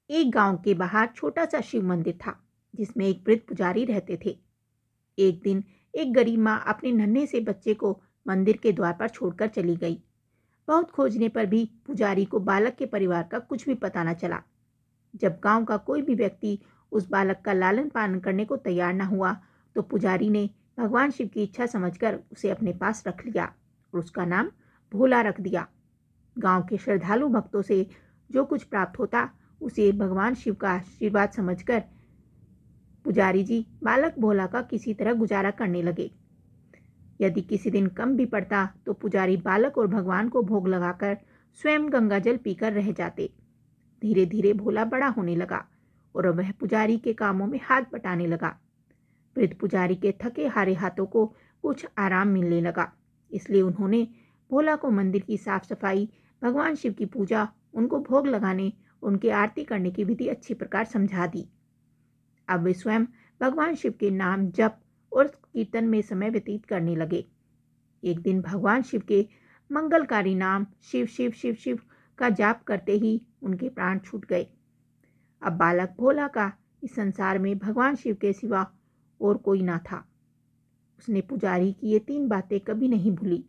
एक गांव के बाहर छोटा सा शिव मंदिर था जिसमें एक वृद्ध पुजारी रहते थे। एक दिन एक गरीब माँ अपने नन्हे से बच्चे को मंदिर के द्वार पर छोड़कर चली गई। बहुत खोजने पर भी पुजारी को बालक के परिवार का कुछ भी पता न चला। जब गांव का कोई भी व्यक्ति उस बालक का लालन पालन करने को तैयार न हुआ तो पुजारी ने भगवान शिव की इच्छा समझकर उसे अपने पास रख लिया और उसका नाम भोला रख दिया। गांव के श्रद्धालु भक्तों से जो कुछ प्राप्त होता उसे भगवान शिव का आशीर्वाद समझकर पुजारी जी बालक भोला का किसी तरह गुजारा करने लगे। यदि किसी दिन कम भी पड़ता तो पुजारी बालक और भगवान को भोग लगाकर स्वयं गंगा जल पीकर रह जाते। धीरे धीरे भोला बड़ा होने लगा और वह पुजारी के कामों में हाथ बटाने लगा। वृद्ध पुजारी के थके हारे हाथों को कुछ आराम मिलने लगा, इसलिए उन्होंने भोला को मंदिर की साफ सफाई, भगवान शिव की पूजा, उनको भोग लगाने, उनकी आरती करने की विधि अच्छी प्रकार समझा दी। अब वे स्वयं भगवान शिव के नाम जप और कीर्तन में समय व्यतीत करने लगे। एक दिन भगवान शिव के मंगलकारी नाम शिव शिव शिव शिव का जाप करते ही उनके प्राण छूट गए। अब बालक भोला का इस संसार में भगवान शिव के सिवा और कोई ना था। उसने पुजारी की ये 3 बातें कभी नहीं भूली।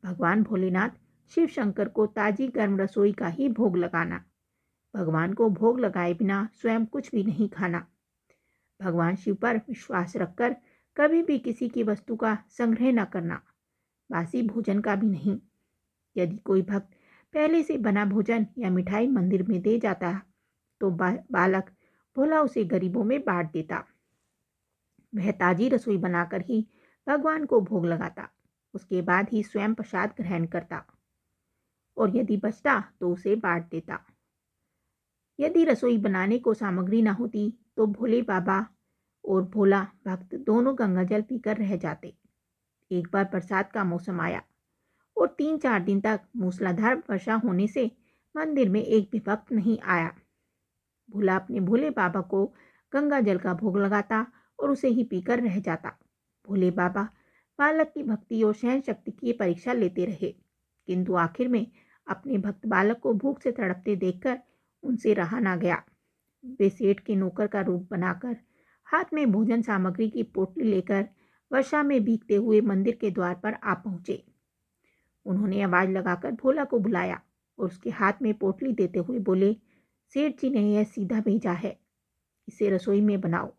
भगवान भोलेनाथ, शिव शंकर को ताजी गर्म रसोई का ही भोग लगाना, भगवान को भोग लगाए बिना स्वयं कुछ भी नहीं खाना, भगवान शिव पर विश्वास रखकर कभी भी किसी की वस्तु का संग्रह न करना, बासी भोजन का भी नहीं। यदि कोई भक्त पहले से बना भोजन या मिठाई मंदिर में दे जाता तो बालक भोला उसे गरीबों में बांट देता। वह ताजी रसोई बनाकर ही भगवान को भोग लगाता, उसके बाद ही स्वयं प्रसाद ग्रहण करता और यदि बचता तो उसे बांट देता। यदि रसोई बनाने को सामग्री न होती तो भोले बाबा और भोला भक्त दोनों गंगा जल पीकर रह जाते। एक बार बरसात का मौसम आया और 3-4 दिन तक मूसलाधार वर्षा होने से मंदिर में एक भी भक्त नहीं आया। भोला अपने भोले बाबा को गंगा जल का भोग लगाता और उसे ही पीकर रह जाता। भोले बाबा बालक की भक्ति और सहन शक्ति की परीक्षा लेते रहे, किंतु आखिर में अपने भक्त बालक को भूख से तड़पते देखकर उनसे रहा ना गया। वे सेठ के नौकर का रूप बनाकर हाथ में भोजन सामग्री की पोटली लेकर वर्षा में भीगते हुए मंदिर के द्वार पर आ पहुंचे। उन्होंने आवाज लगाकर भोला को बुलाया और उसके हाथ में पोटली देते हुए बोले, सेठ जी ने यह सीधा भेजा है, इसे रसोई में बनाओ,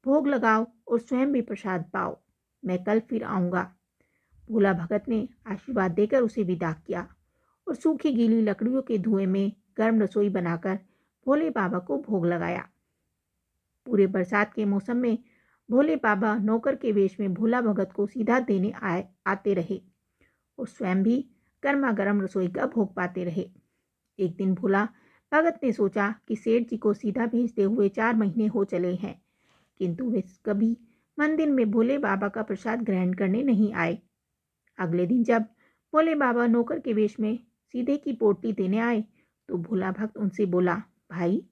भोग लगाओ और स्वयं भी प्रसाद पाओ। मैं कल फिर आऊँगा। भोला भगत ने आशीर्वाद देकर उसे विदा किया और सूखी गीली लकड़ियों के धुएं में गर्म रसोई बनाकर भोले बाबा को भोग लगाया। पूरे बरसात के मौसम में भोले बाबा नौकर के वेश में भोला भगत को सीधा देने आते रहे और स्वयं भी गर्मा गर्म रसोई का भोग पाते रहे। एक दिन भोला भगत ने सोचा कि सेठ जी को सीधा भेजते हुए 4 महीने हो चले हैं, किंतु वे कभी मंदिर में भोले बाबा का प्रसाद ग्रहण करने नहीं आए। अगले दिन जब भोले बाबा नौकर के वेश में सीधे की पोटली देने आए तो भोला भक्त उनसे बोला, भाई,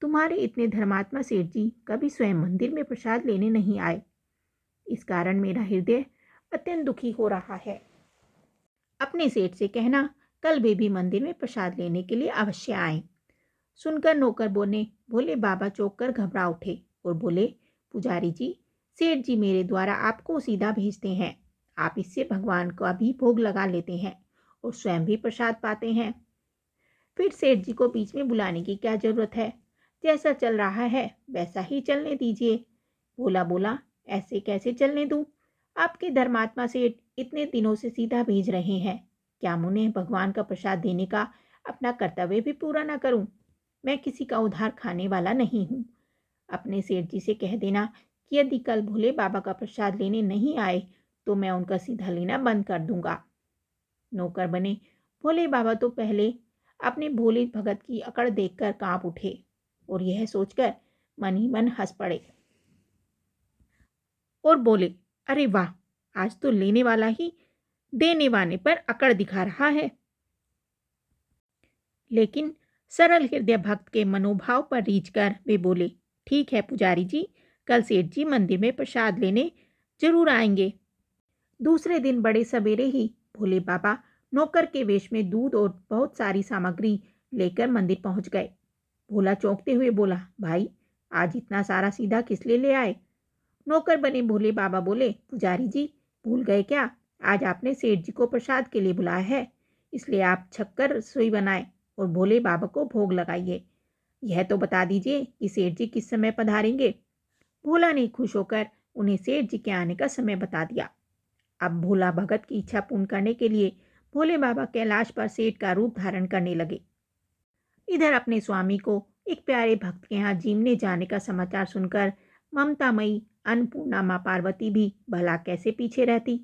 तुम्हारे इतने धर्मात्मा सेठ जी कभी स्वयं मंदिर में प्रसाद लेने नहीं आए। इस कारण मेरा हृदय अत्यंत दुखी हो रहा है। अपने सेठ से कहना कल वे भी मंदिर में प्रसाद लेने के लिए अवश्य आए। सुनकर नौकर बोले भोले बाबा चौंक कर घबरा उठे और बोले, पुजारी जी, सेठ जी मेरे द्वारा आपको सीधा भेजते हैं, आप इससे भगवान का भी भोग लगा लेते हैं और स्वयं भी प्रसाद पाते हैं। फिर सेठ जी को बीच में बुलाने की क्या जरूरत है, जैसा चल रहा है वैसा ही चलने दीजिए। भोला बोला, ऐसे कैसे चलने दूं? आपके धर्मात्मा सेठ इतने दिनों से सीधा भेज रहे हैं, क्या उन्हें भगवान का प्रसाद देने का अपना कर्तव्य भी पूरा ना करूं? मैं किसी का उधार खाने वाला नहीं हूं। अपने सेठ जी से कह देना कि यदि कल भोले बाबा का प्रसाद लेने नहीं आए तो मैं उनका सीधा लेना बंद कर दूंगा। नौकर बने भोले बाबा तो पहले अपने भोले भगत की अकड़ देखकर कांप उठे और यह सोचकर मन ही मन हंस पड़े और बोले, अरे वाह, आज तो लेने वाला ही देने वाले पर अकड़ दिखा रहा है। लेकिन सरल हृदय भक्त के मनोभाव पर रीझकर वे बोले, ठीक है पुजारी जी, कल सेठ जी मंदिर में प्रसाद लेने जरूर आएंगे। दूसरे दिन बड़े सवेरे ही भोले बाबा नौकर के वेश में दूध और बहुत सारी सामग्री लेकर मंदिर पहुंच गए। भोला चौंकते हुए बोला, भाई आज इतना सारा सीधा किस लिए ले आए? नौकर बने भोले बाबा बोले, पुजारी जी भूल गए क्या? आज आपने सेठ जी को प्रसाद के लिए बुलाया है, इसलिए आप छक्कर रसोई बनाए और भोले बाबा को भोग लगाइए। यह तो बता दीजिए कि सेठ जी किस समय पधारेंगे। भोला ने खुश होकर उन्हें सेठ जी के आने का समय बता दिया। अब भोला भगत की इच्छा पूर्ण करने के लिए भोले बाबा कैलाश पर सेठ का रूप धारण करने लगे। इधर अपने स्वामी को एक प्यारे भक्त के यहाँ जीवने जाने का समाचार सुनकर ममतामयी अन्नपूर्णा माँ पार्वती भी भला कैसे पीछे रहती।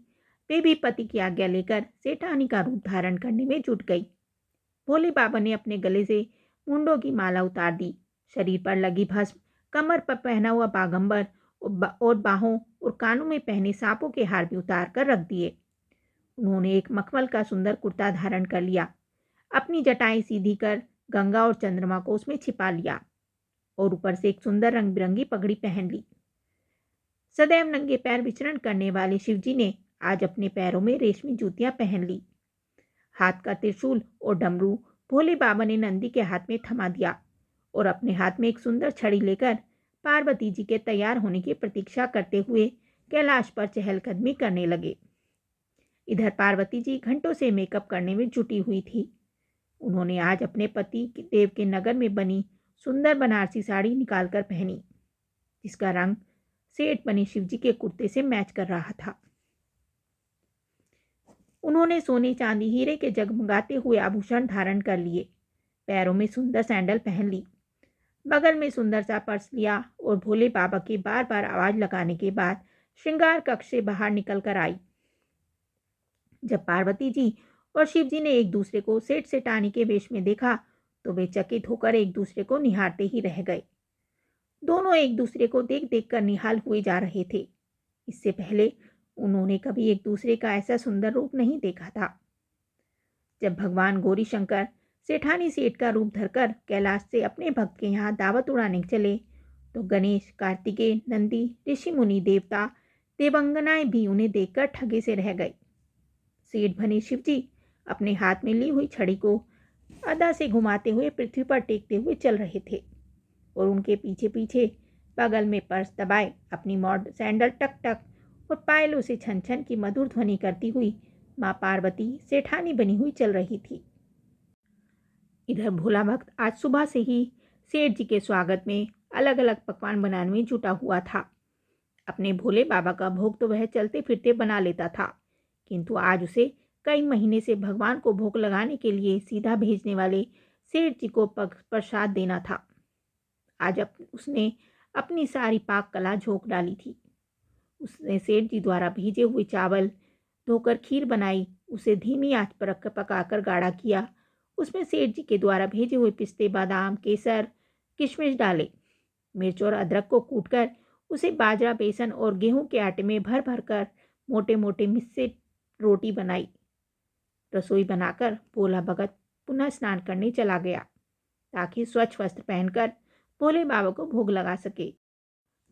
वे भी पति की आज्ञा लेकर सेठानी का रूप धारण करने में जुट गई। भोले बाबा ने अपने गले से मुंडों की माला उतार दी, शरीर पर लगी भस्म, कमर पर पहना हुआ बागंबर और बाहों और कानों में पहने सांपों के हार भी उतार कर रख दिए। उन्होंने एक मखमल का सुंदर कुर्ता धारण कर लिया, अपनी जटाएं सीधी कर गंगा और चंद्रमा को उसमें छिपा लिया और ऊपर से एक सुंदर रंग बिरंगी पगड़ी पहन ली। सदैव नंगे पैर विचरण करने वाले शिवजी ने आज अपने पैरों में रेशमी जूतियां पहन ली। हाथ का त्रिशूल और डमरू भोले बाबा ने नंदी के हाथ में थमा दिया और अपने हाथ में एक सुंदर छड़ी लेकर पार्वती जी के तैयार होने की प्रतीक्षा करते हुए कैलाश पर चहलकदमी करने लगे। इधर पार्वती जी घंटों से मेकअप करने में जुटी हुई थी। उन्होंने आज अपने पति देव के नगर में बनी सुंदर बनारसी साड़ी निकालकर पहनी, जिसका रंग सेठ बने शिवजी के कुर्ते से मैच कर रहा था। उन्होंने सोने चांदी हीरे के जगमगाते हुए आभूषण धारण कर लिए, पैरों में सुंदर सैंडल पहन ली, बगल में सुंदर सा पर्स लिया और भोले बाबा के बार बार आवाज लगाने के बाद श्रृंगार कक्ष से बाहर निकल कर आई। जब पार्वती जी और शिव जी ने एक दूसरे को सेठ सेठानी के वेश में देखा तो वे चकित होकर एक दूसरे को निहारते ही रह गए। दोनों एक दूसरे को देख देख कर निहाल हुए जा रहे थे। इससे पहले उन्होंने कभी एक दूसरे का ऐसा सुंदर रूप नहीं देखा था। जब भगवान गौरी शंकर सेठानी सेठ का रूप धरकर कैलाश से अपने भक्त के यहाँ दावत उड़ाने चले तो गणेश, कार्तिकेय, नंदी, ऋषि मुनि, देवता, देवंगनाएं भी उन्हें देखकर ठगे से रह गए। सेठ बने शिवजी अपने हाथ में ली हुई छड़ी को अदा से घुमाते हुए पृथ्वी पर टेकते हुए चल रहे थे और उनके पीछे पीछे बगल में पर्स दबाए अपनी मॉड सैंडल टक टक और पायलों से छन छन की मधुर ध्वनि करती हुई माँ पार्वती सेठानी बनी हुई चल रही थी। इधर भोला भक्त आज सुबह से ही सेठ जी के स्वागत में अलग अलग पकवान बनाने में जुटा हुआ था। अपने भोले बाबा का भोग तो वह चलते फिरते बना लेता था, किंतु आज उसे कई महीने से भगवान को भोग लगाने के लिए सीधा भेजने वाले सेठ जी को प्रसाद देना था। आज उसने अपनी सारी पाक कला झोंक डाली थी। उसने सेठ जी द्वारा भेजे हुए चावल धोकर खीर बनाई, उसे धीमी आंच पर पकाकर गाढ़ा किया। उसमें सेठ जी के द्वारा भेजे हुए पिस्ते, बादाम, केसर, किशमिश डाले। मिर्च और अदरक को कूटकर उसे बाजरा, बेसन और गेहूं के आटे में भर भर कर मोटे मोटे मिस्से रोटी बनाई। रसोई बनाकर भोला भगत पुनः स्नान करने चला गया ताकि स्वच्छ वस्त्र पहनकर भोले बाबा को भोग लगा सके।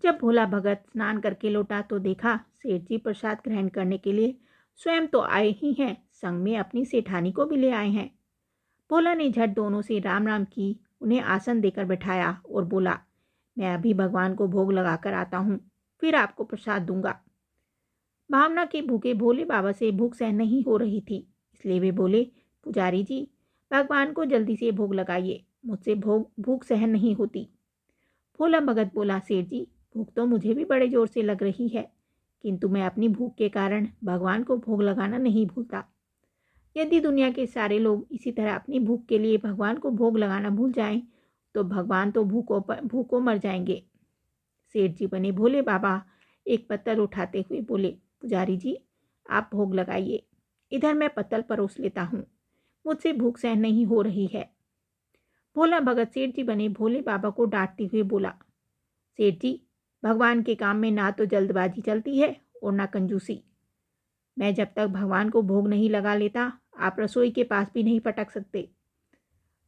जब भोला भगत स्नान करके लौटा तो देखा सेठ जी प्रसाद ग्रहण करने के लिए स्वयं तो आए ही हैं, संग में अपनी सेठानी को भी ले आए हैं। भोला ने झट दोनों से राम राम की, उन्हें आसन देकर बैठाया और बोला, मैं अभी भगवान को भोग लगाकर आता हूँ, फिर आपको प्रसाद दूंगा। भावना के भूखे भोले बाबा से भूख सहन नहीं हो रही थी, इसलिए वे बोले, पुजारी जी भगवान को जल्दी से भोग लगाइए, मुझसे भूख सहन नहीं होती। भोला भगत बोला, सेठ जी भूख तो मुझे भी बड़े जोर से लग रही है, किंतु मैं अपनी भूख के कारण भगवान को भोग लगाना नहीं भूलता। यदि दुनिया के सारे लोग इसी तरह अपनी भूख के लिए भगवान को भोग लगाना भूल जाएं, तो भगवान तो भूखों मर जाएंगे। सेठ जी बने भोले बाबा एक पत्तल उठाते हुए बोले, पुजारी जी आप भोग लगाइए, इधर मैं पत्तल परोस लेता हूँ, मुझसे भूख सहन नहीं हो रही है। भोला भगत सेठ जी बने भोले बाबा को डांटते हुए बोला, सेठ जी भगवान के काम में ना तो जल्दबाजी चलती है और ना कंजूसी। मैं जब तक भगवान को भोग नहीं लगा लेता आप रसोई के पास भी नहीं पटक सकते।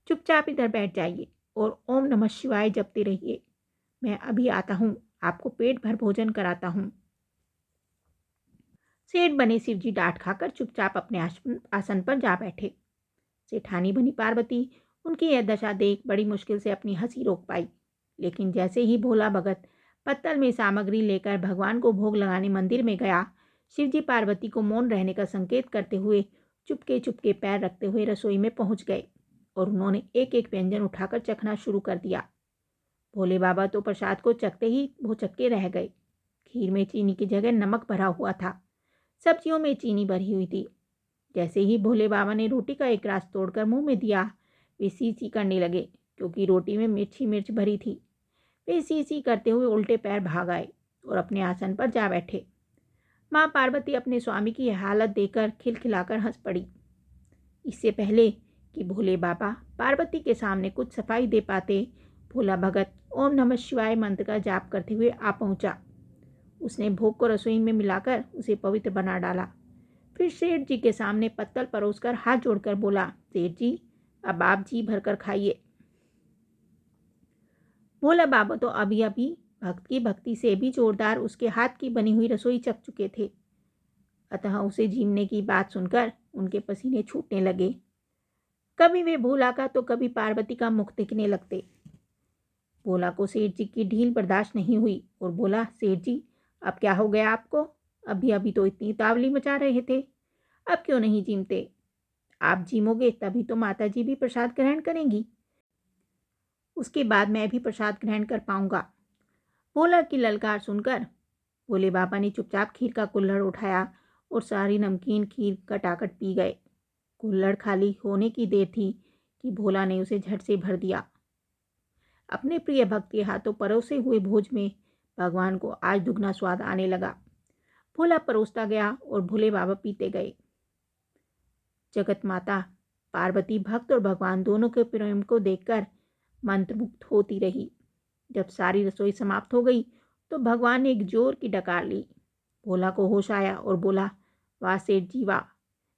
चुपचाप इधर बैठ जाइए और ओम नमः शिवाय जपते रहिए। मैं अभी आता हूँ, आपको पेट भर भोजन कराता हूँ। सेठ बने शिव जी डांट खाकर चुपचाप अपने आसन पर जा बैठे। सेठानी बनी पार्वती उनकी यह दशा देख बड़ी मुश्किल से अपनी हंसी रोक पाई। लेकिन जैसे ही भोला भगत पत्तल में सामग्री लेकर भगवान को भोग लगाने मंदिर में गया, शिवजी पार्वती को मौन रहने का संकेत करते हुए चुपके चुपके पैर रखते हुए रसोई में पहुंच गए और उन्होंने एक एक व्यंजन उठाकर चखना शुरू कर दिया। भोले बाबा तो प्रसाद को चखते ही भौचक्के रह गए। खीर में चीनी की जगह नमक भरा हुआ था, सब्जियों में चीनी भरी हुई थी। जैसे ही भोले बाबा ने रोटी का एक रास तोड़कर मुंह में दिया, वे सी सी करने लगे, क्योंकि रोटी में मिर्च भरी थी। वे सी सी करते हुए उल्टे पैर भाग आए और अपने आसन पर जा बैठे। माँ पार्वती अपने स्वामी की यह हालत देखकर खिलखिलाकर हंस पड़ी। इससे पहले कि भोले बाबा पार्वती के सामने कुछ सफाई दे पाते, भोला भगत ओम नमः शिवाय मंत्र का जाप करते हुए आ पहुंचा। उसने भोग को रसोई में मिलाकर उसे पवित्र बना डाला। फिर सेठ जी के सामने पत्तल परोसकर हाथ जोड़कर बोला, सेठ जी, अब आप जी भरकर खाइए। भोला बाबा तो अभी अभी भक्त की भक्ति से भी जोरदार उसके हाथ की बनी हुई रसोई चख चुके थे, अतः उसे जीमने की बात सुनकर उनके पसीने छूटने लगे। कभी वे भोला का तो कभी पार्वती का मुख दिखने लगते। भोला को सेठ जी की ढील बर्दाश्त नहीं हुई और बोला, सेठ जी, अब क्या हो गया आपको? अभी अभी तो इतनी तावली मचा रहे थे, अब क्यों नहीं जीमते? आप जीमोगे तभी तो माता जी भी प्रसाद ग्रहण करेंगी, उसके बाद मैं भी प्रसाद ग्रहण कर पाऊंगा। भोला की ललकार सुनकर भोले बाबा ने चुपचाप खीर का कुल्हड़ उठाया और सारी नमकीन खीर कटाकट पी गए। कुल्हड़ खाली होने की देर थी कि भोला ने उसे झट से भर दिया। अपने प्रिय भक्त के हाथों परोसे हुए भोज में भगवान को आज दुगना स्वाद आने लगा। भोला परोसता गया और भोले बाबा पीते गए। जगत माता पार्वती भक्त और भगवान दोनों के प्रेम को देखकर मंत्रमुग्ध होती रही। जब सारी रसोई समाप्त हो गई तो भगवान ने एक जोर की डकार ली। भोला को होश आया और बोला, वाह सेठ जी वाह,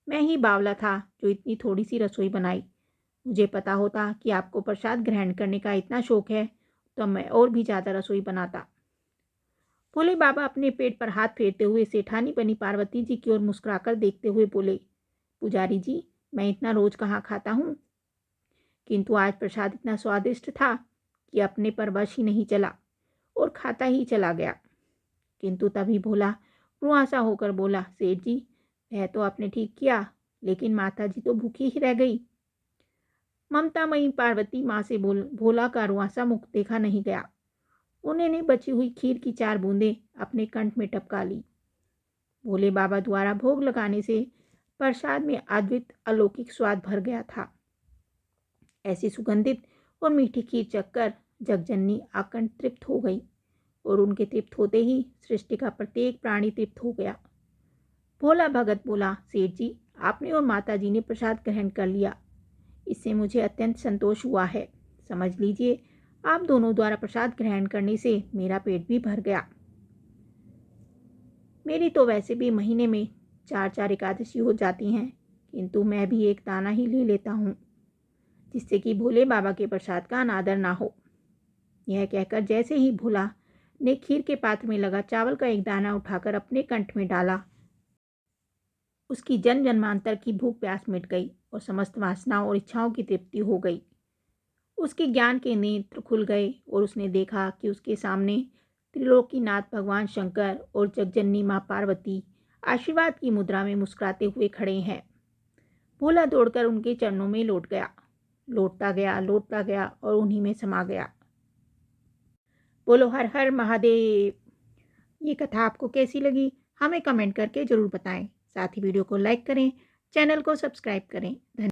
मैं ही बावला था जो इतनी थोड़ी सी रसोई बनाई। मुझे पता होता कि आपको प्रसाद ग्रहण करने का इतना शौक है तो मैं और भी ज़्यादा रसोई बनाता। भोले बाबा अपने पेट पर हाथ फेरते हुए सेठानी बनी पार्वती जी की ओर मुस्कुराकर देखते हुए बोले, पुजारी जी, मैं इतना रोज कहाँ खाता हूँ, किंतु आज प्रसाद इतना स्वादिष्ट था कि अपने पर वश ही नहीं चला और खाता ही चला गया। किंतु तभी भोला रुआंसा होकर बोला, सेठ जी, वह तो आपने ठीक किया, लेकिन माता जी तो भूखी ही रह गई। ममतामयी पार्वती माँ से भोला का रुआंसा मुख देखा नहीं गया। उन्होंने बची हुई खीर की 4 बूंदें अपने कंठ में टपका ली। भोले बाबा द्वारा भोग लगाने से प्रसाद में अद्भुत अलौकिक स्वाद भर गया था। ऐसी सुगंधित और मीठी खीर चखकर जगजननी आकंठ तृप्त हो गई और उनके तृप्त होते ही सृष्टि का प्रत्येक प्राणी तृप्त हो गया। भोला भगत बोला, सेठ जी, आपने और माता जी ने प्रसाद ग्रहण कर लिया, इससे मुझे अत्यंत संतोष हुआ है। समझ लीजिए, आप दोनों द्वारा प्रसाद ग्रहण करने से मेरा पेट भी भर गया। मेरी तो वैसे भी महीने में 4-4 एकादशी हो जाती हैं, किंतु मैं भी एक दाना ही ले लेता हूँ, जिससे कि भोले बाबा के प्रसाद का अनादर ना हो। यह कहकर जैसे ही भोला ने खीर के पात्र में लगा चावल का एक दाना उठाकर अपने कंठ में डाला, उसकी जन्म जन्मांतर की भूख प्यास मिट गई और समस्त वासनाओं और इच्छाओं की तृप्ति हो गई। उसके ज्ञान के नेत्र खुल गए और उसने देखा कि उसके सामने त्रिलोकीनाथ भगवान शंकर और जगजननी माँ पार्वती आशीर्वाद की मुद्रा में मुस्कुराते हुए खड़े हैं। भोला दौड़कर उनके चरणों में लौटता गया और उन्हीं में समा गया। बोलो हर हर महादेव। ये कथा आपको कैसी लगी हमें कमेंट करके ज़रूर बताएं। साथ ही वीडियो को लाइक करें, चैनल को सब्सक्राइब करें। धन्यवाद।